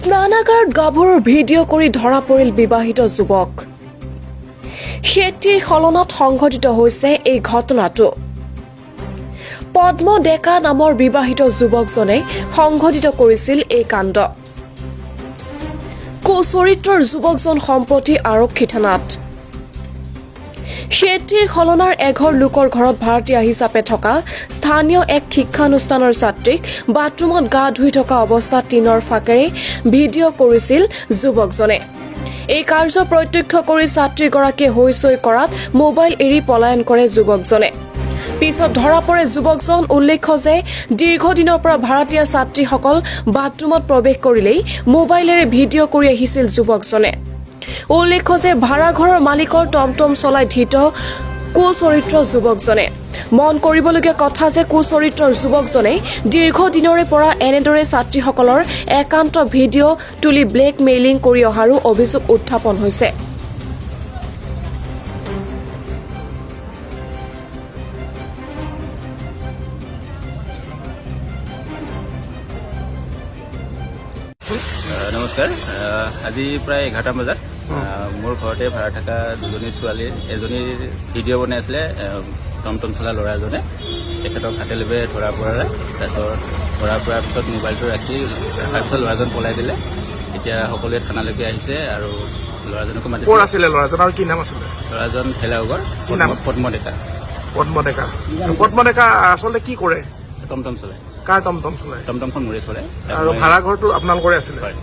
স্নানাগাৰত গাভৰুৰ ভিডিঅ' কৰি ধৰা পৰিল বিবাহিত যুৱক খেতিৰ খলনাত সংঘটিত হৈছে এই ঘটনাটো পদ্ম ডেকা নামৰ বিবাহিত যুৱকজনে সংঘটিত কৰিছিল এই কাণ্ড কুচৰিত্ৰৰ যুৱকজন সম্প্ৰতি আৰক্ষী থানাত খেতিৰ খলনাৰ এঘৰ লোকৰ ঘৰত ভাড়াতীয়া হিচাপে থকা স্থানীয় এক শিক্ষানুষ্ঠানৰ ছাত্ৰীক বাথৰুমত গা ধুই থকা অৱস্থাত টিনৰ ফাকেৰে ভিডিঅ' কৰিছিল যুৱকজনে এই কাৰ্য প্ৰত্যক্ষ কৰি ছাত্ৰীগৰাকীয়ে হৈচৈ কৰাত মোবাইল এৰি পলায়ন কৰে যুৱকজনে পিছত ধৰা পৰে যুৱকজন উল্লেখ্য যে দীৰ্ঘদিনৰ পৰা ভাড়াতীয়া ছাত্ৰীসকল বাথৰুমত প্ৰৱেশ কৰিলেই মোবাইলেৰে ভিডিঅ' কৰি আহিছিল যুৱকজনে উল্লেখ্য যে ভাড়াঘৰৰ মালিকৰ টমটম চলাই ধৃত কুচৰিত্ৰ যুৱকজনে মন কৰিবলগীয়া কথা যে কুচৰিত্ৰৰ যুৱকজনে দীৰ্ঘদিনৰে পৰা এনেদৰে ছাত্ৰীসকলৰ একান্ত ভিডিঅ' তুলি ব্লেকমেইলিং কৰি অহাৰো অভিযোগ উত্থাপন হৈছে নমস্কাৰ আজি প্ৰায় 11টা বজাত মোৰ ঘৰতে ভাড়া থকা দুজনী ছোৱালীৰ এজনীৰ ভিডিঅ' বনাই আছিলে টমটম চলা ল'ৰা এজনে তেখেতক হাতে লবে ধৰা পৰালে তাৰপিছত ধৰা পৰাৰ পিছত মোবাইলটো ৰাখি ৰখাৰ পিছত ল'ৰাজন পলাই দিলে এতিয়া সকলোৱে থানালৈকে আহিছে আৰু ল'ৰাজনকো মাতিছে ক'ৰ আছিলে ল'ৰাজন আৰু কি নাম আছিলে ল'ৰাজন ফেলাগৰ পদ্ম ডেকা আচলতে কি কৰে টমটম চলায় কাৰ টমটম চলায় টমটমখন মোৰে চলায় আৰু ভাড়াঘৰটো আপোনালোকৰে আছিলে হয়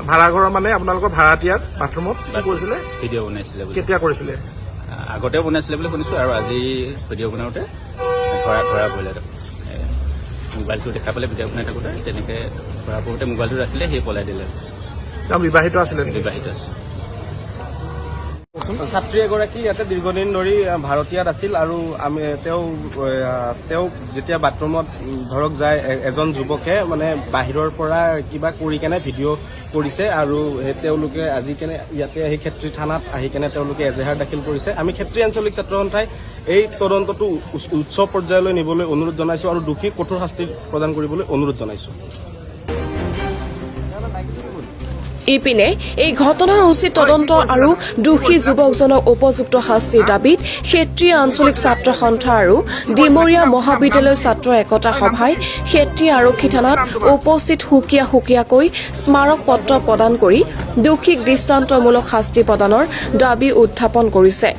ভাড়াঘৰৰ মানে আপোনালোকৰ ভাড়াতীয়াত বাথৰুমত কি কৰিছিলে ভিডিঅ' বনাইছিলে কেতিয়া কৰিছিলে আগতেও বনাইছিলে বুলি শুনিছোঁ আৰু আজি ভিডিঅ' বনাওঁতে ধৰা পৰিলে মোবাইলটো দেখা পালে ভিডিঅ' বনাই থাকোঁতে তেনেকৈ ধৰা পৰোঁতে মোবাইলটো ৰাখিলে সি পলাই দিলে তেওঁ বিবাহিত আছিলে বিবাহিত আছে ছাত্ৰী এগৰাকী ইয়াতে দীৰ্ঘদিন ধৰি ভাৰতীয়াত আছিল আৰু তেওঁ যেতিয়া বাথৰুমত ধৰক যায় এজন যুৱকে মানে বাহিৰৰ পৰা কিবা কৰি কেনে ভিডিঅ' কৰিছে আৰু তেওঁলোকে আজি কেনে ইয়াতে আহি ক্ষেত্ৰী থানাত আহি কেনে তেওঁলোকে এজাহাৰ দাখিল কৰিছে আমি ক্ষেত্ৰী আঞ্চলিক ছাত্ৰ সন্থাই এই তদন্তটো উচ্চ পৰ্যায়লৈ নিবলৈ অনুৰোধ জনাইছো আৰু দোষীক কঠোৰ শাস্তি প্ৰদান কৰিবলৈ অনুৰোধ জনাইছো ইপিনে এই ঘটনাৰ উচিত তদন্ত আৰু দোষী যুৱকজনক উপযুক্ত শাস্তিৰ দাবীত ক্ষেত্ৰীয় আঞ্চলিক ছাত্ৰ সন্থা আৰু ডিমৰীয়া মহাবিদ্যালয় ছাত্ৰ একতা সভাই ক্ষেত্ৰী আৰক্ষী থানাত উপস্থিত সুকীয়াকৈ স্মাৰক পত্ৰ প্ৰদান কৰি দোষীক দৃষ্টান্তমূলক শাস্তি প্ৰদানৰ দাবী উত্থাপন কৰিছে